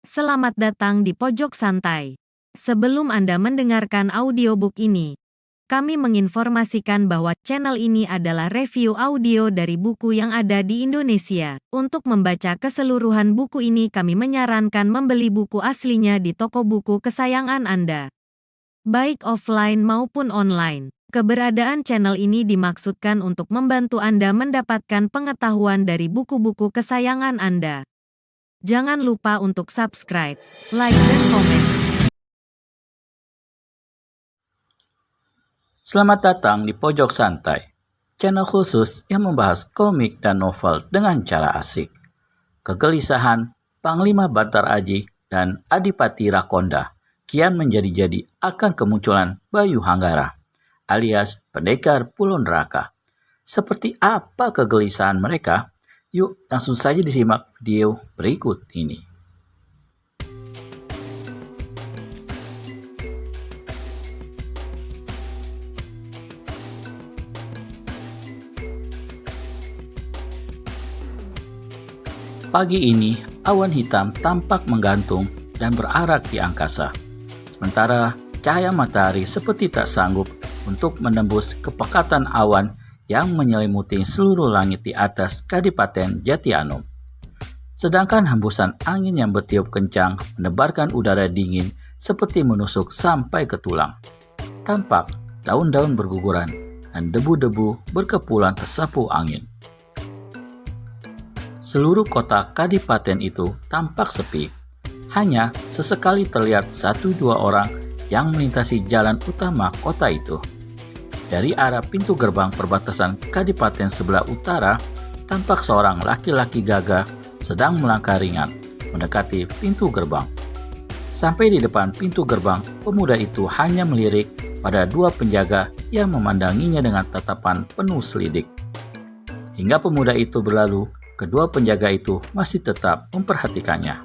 Selamat datang di Pojok Santai. Sebelum Anda mendengarkan audiobook ini, kami menginformasikan bahwa channel ini adalah review audio dari buku yang ada di Indonesia. Untuk membaca keseluruhan buku ini, kami menyarankan membeli buku aslinya di toko buku kesayangan Anda, baik offline maupun online. Keberadaan channel ini dimaksudkan untuk membantu Anda mendapatkan pengetahuan dari buku-buku kesayangan Anda. Jangan lupa untuk subscribe, like, dan komen. Selamat datang di Pojok Santai, channel khusus yang membahas komik dan novel dengan cara asik. Kegelisahan Panglima Bantar Aji dan Adipati Rakonda kian menjadi-jadi akan kemunculan Bayu Hanggara, alias pendekar Pulau Neraka. Seperti apa kegelisahan mereka? Yuk langsung saja disimak video berikut ini. Pagi ini, awan hitam tampak menggantung dan berarak di angkasa. Sementara cahaya matahari seperti tak sanggup untuk menembus kepekatan awan yang menyelimuti seluruh langit di atas Kadipaten Jati Anom. Sedangkan hembusan angin yang bertiup kencang menebarkan udara dingin seperti menusuk sampai ke tulang. Tampak daun-daun berguguran dan debu-debu berkepulan tersapu angin. Seluruh kota Kadipaten itu tampak sepi. Hanya sesekali terlihat 1-2 orang yang melintasi jalan utama kota itu. Dari arah pintu gerbang perbatasan Kadipaten sebelah utara, tampak seorang laki-laki gagah sedang melangkah ringan mendekati pintu gerbang. Sampai di depan pintu gerbang, pemuda itu hanya melirik pada 2 penjaga yang memandanginya dengan tatapan penuh selidik. Hingga pemuda itu berlalu, kedua penjaga itu masih tetap memperhatikannya.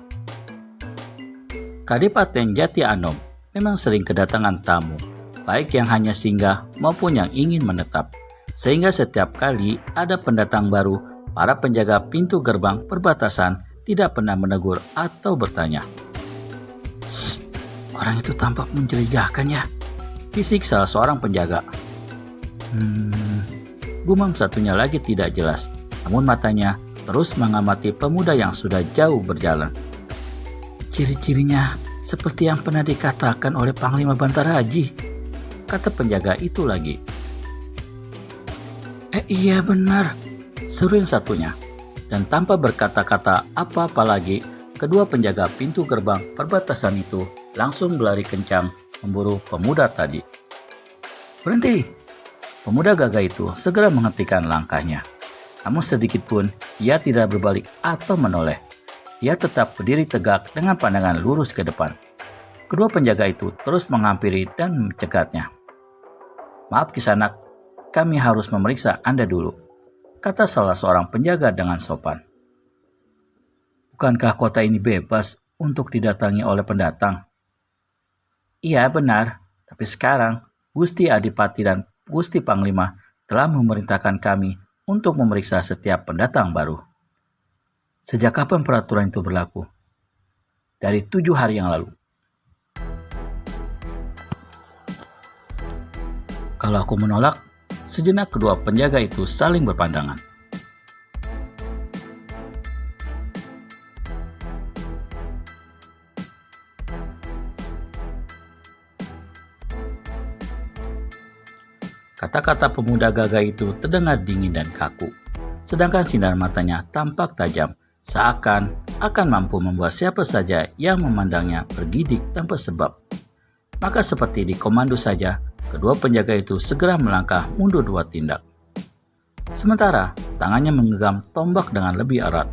Kadipaten Jati Anom memang sering kedatangan tamu, baik yang hanya singgah maupun yang ingin menetap. Sehingga setiap kali ada pendatang baru, para penjaga pintu gerbang perbatasan tidak pernah menegur atau bertanya. "Shh, orang itu tampak mencurigakan ya," bisik salah seorang penjaga. Gumam satunya lagi tidak jelas, namun matanya terus mengamati pemuda yang sudah jauh berjalan. "Ciri-cirinya seperti yang pernah dikatakan oleh Panglima Bantar Aji," kata penjaga itu lagi. Iya benar," seru yang satunya. Dan tanpa berkata-kata apa-apa lagi, kedua penjaga pintu gerbang perbatasan itu langsung berlari kencang memburu pemuda tadi. "Berhenti!" Pemuda gagah itu segera menghentikan langkahnya. Namun sedikit pun ia tidak berbalik atau menoleh. Ia tetap berdiri tegak dengan pandangan lurus ke depan. Kedua penjaga itu terus menghampiri dan mencegatnya. "Maaf Kisanak, kami harus memeriksa Anda dulu," kata salah seorang penjaga dengan sopan. "Bukankah kota ini bebas untuk didatangi oleh pendatang?" "Iya benar, tapi sekarang Gusti Adipati dan Gusti Panglima telah memerintahkan kami untuk memeriksa setiap pendatang baru." "Sejak kapan peraturan itu berlaku?" "Dari 7 hari yang lalu." "Kalau aku menolak?" Sejenak kedua penjaga itu saling berpandangan. Kata-kata pemuda gagah itu terdengar dingin dan kaku, sedangkan sinar matanya tampak tajam, seakan akan mampu membuat siapa saja yang memandangnya bergidik tanpa sebab. Maka seperti dikomando saja, kedua penjaga itu segera melangkah mundur 2 tindak. Sementara tangannya menggenggam tombak dengan lebih erat.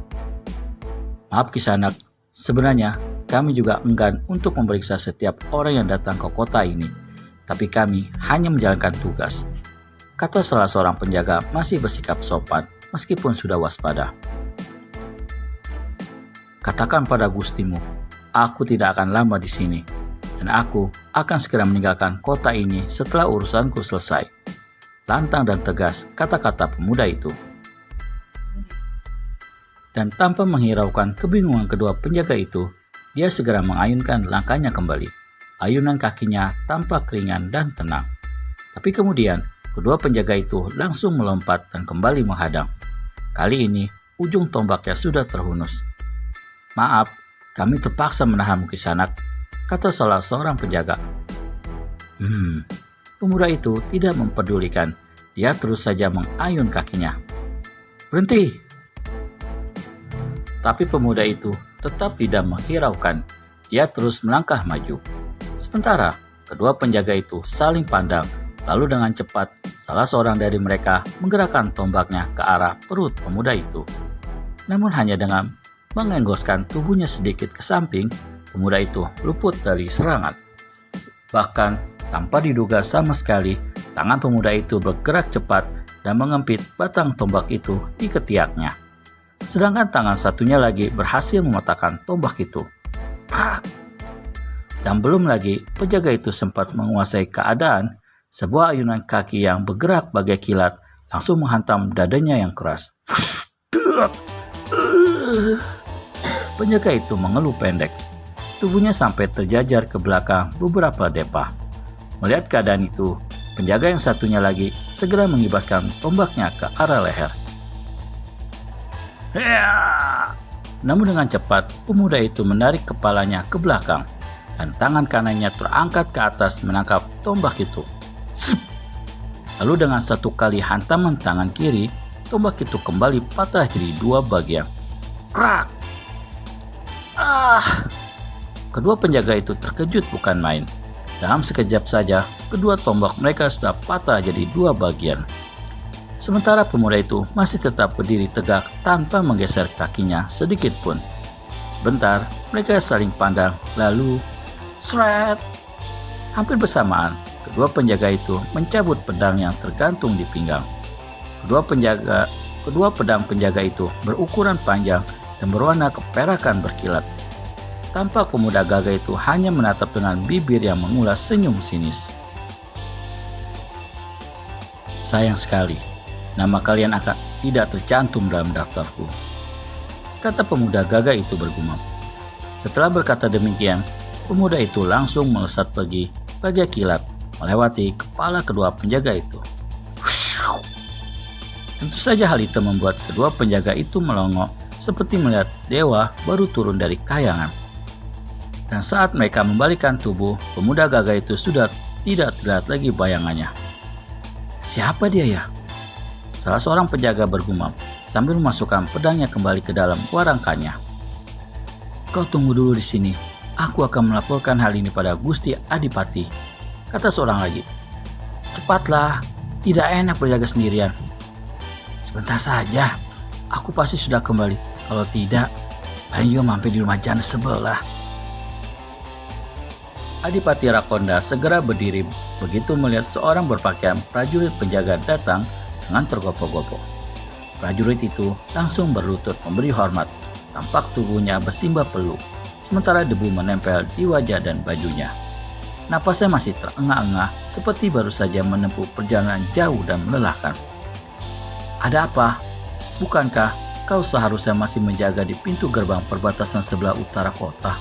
"Maaf Kisanak, sebenarnya kami juga enggan untuk memeriksa setiap orang yang datang ke kota ini, tapi kami hanya menjalankan tugas," kata salah seorang penjaga masih bersikap sopan meskipun sudah waspada. "Katakan pada gustimu, aku tidak akan lama di sini, dan aku akan segera meninggalkan kota ini setelah urusanku selesai," lantang dan tegas kata-kata pemuda itu. Dan tanpa menghiraukan kebingungan kedua penjaga itu, dia segera mengayunkan langkahnya kembali. Ayunan kakinya tampak ringan dan tenang. Tapi kemudian, kedua penjaga itu langsung melompat dan kembali menghadang. Kali ini, ujung tombaknya sudah terhunus. "Maaf, kami terpaksa menahanmu Kisanak," kata salah seorang penjaga. Pemuda itu tidak mempedulikan. Dia terus saja mengayun kakinya. "Berhenti!" Tapi pemuda itu tetap tidak menghiraukan. Dia terus melangkah maju. Sementara, kedua penjaga itu saling pandang. Lalu dengan cepat, salah seorang dari mereka menggerakkan tombaknya ke arah perut pemuda itu. Namun hanya dengan mengenggoskan tubuhnya sedikit ke samping, pemuda itu luput dari serangan. Bahkan, tanpa diduga sama sekali, tangan pemuda itu bergerak cepat dan mengempit batang tombak itu di ketiaknya. Sedangkan tangan satunya lagi berhasil mematahkan tombak itu. Prak! Dan belum lagi penjaga itu sempat menguasai keadaan, sebuah ayunan kaki yang bergerak bagai kilat langsung menghantam dadanya yang keras. Penjaga itu mengeluh pendek. Tubuhnya sampai terjajar ke belakang beberapa depah. Melihat keadaan itu, penjaga yang satunya lagi segera mengibaskan tombaknya ke arah leher. Namun dengan cepat, pemuda itu menarik kepalanya ke belakang dan tangan kanannya terangkat ke atas menangkap tombak itu. Lalu dengan satu kali hantaman tangan kiri, tombak itu kembali patah jadi dua bagian. Krak! Kedua penjaga itu terkejut bukan main. Dalam sekejap saja, kedua tombak mereka sudah patah jadi dua bagian. Sementara pemuda itu masih tetap berdiri tegak tanpa menggeser kakinya sedikit pun. Sebentar, mereka saling pandang, lalu sret! Hampir bersamaan, kedua penjaga itu mencabut pedang yang tergantung di pinggang. Kedua pedang penjaga itu berukuran panjang dan berwarna keperakan berkilat. Tampak pemuda gagah itu hanya menatap dengan bibir yang mengulas senyum sinis. "Sayang sekali, nama kalian akan tidak tercantum dalam daftarku," kata pemuda gagah itu bergumam. Setelah berkata demikian, pemuda itu langsung melesat pergi bagai kilat melewati kepala kedua penjaga itu. Tentu saja hal itu membuat kedua penjaga itu melongo seperti melihat dewa baru turun dari kayangan. Dan saat mereka membalikkan tubuh, pemuda gagah itu sudah tidak terlihat lagi bayangannya. "Siapa dia ya?" salah seorang penjaga bergumam sambil memasukkan pedangnya kembali ke dalam warangkannya. "Kau tunggu dulu di sini. Aku akan melaporkan hal ini pada Gusti Adipati," kata seorang lagi. "Cepatlah, tidak enak berjaga sendirian." "Sebentar saja, aku pasti sudah kembali. Kalau tidak, paling juga mampir di rumah janda sebelah." Adipati Rakonda segera berdiri begitu melihat seorang berpakaian prajurit penjaga datang dengan tergopoh-gopoh. Prajurit itu langsung berlutut memberi hormat. Tampak tubuhnya bersimbah peluh, sementara debu menempel di wajah dan bajunya. Napasnya masih terengah-engah seperti baru saja menempuh perjalanan jauh dan melelahkan. "Ada apa? Bukankah kau seharusnya masih menjaga di pintu gerbang perbatasan sebelah utara kota?"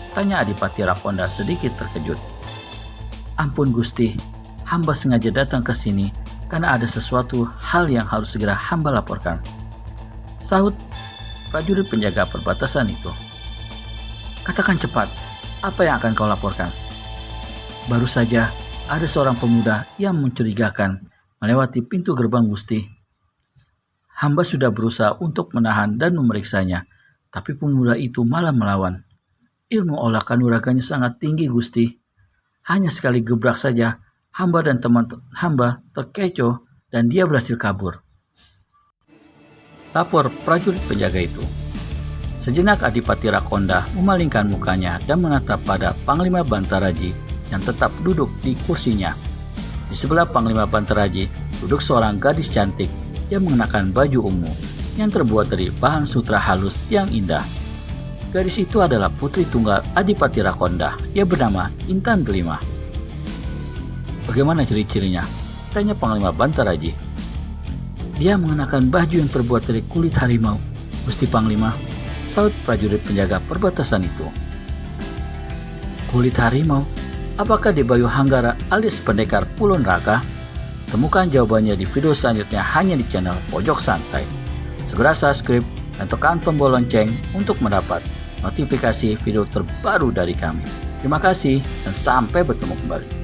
tanya Adipati Rakonda sedikit terkejut. "Ampun Gusti, hamba sengaja datang ke sini karena ada sesuatu hal yang harus segera hamba laporkan," sahut prajurit penjaga perbatasan itu. "Katakan cepat, apa yang akan kau laporkan?" "Baru saja ada seorang pemuda yang mencurigakan melewati pintu gerbang Gusti. Hamba sudah berusaha untuk menahan dan memeriksanya, tapi pemuda itu malah melawan. Ilmu olah kanuraganya sangat tinggi Gusti. Hanya sekali gebrak saja, hamba dan teman hamba terkecoh dan dia berhasil kabur," lapor prajurit penjaga itu. Sejenak Adipati Rakonda memalingkan mukanya dan menatap pada Panglima Bantaraji yang tetap duduk di kursinya. Di sebelah Panglima Bantaraji duduk seorang gadis cantik yang mengenakan baju ungu yang terbuat dari bahan sutra halus yang indah. Gadis itu adalah putri tunggal Adipati Rakonda yang bernama Intan Delima. "Bagaimana ciri-cirinya?" tanya Panglima Bantaraji. "Dia mengenakan baju yang terbuat dari kulit harimau, Gusti Panglima," sahut prajurit penjaga perbatasan itu. Kulit harimau? Apakah di Bayu Hanggara alias pendekar Pulau Neraka? Temukan jawabannya di video selanjutnya hanya di channel Pojok Santai. Segera subscribe dan tekan tombol lonceng untuk mendapat notifikasi video terbaru dari kami. Terima kasih dan sampai bertemu kembali.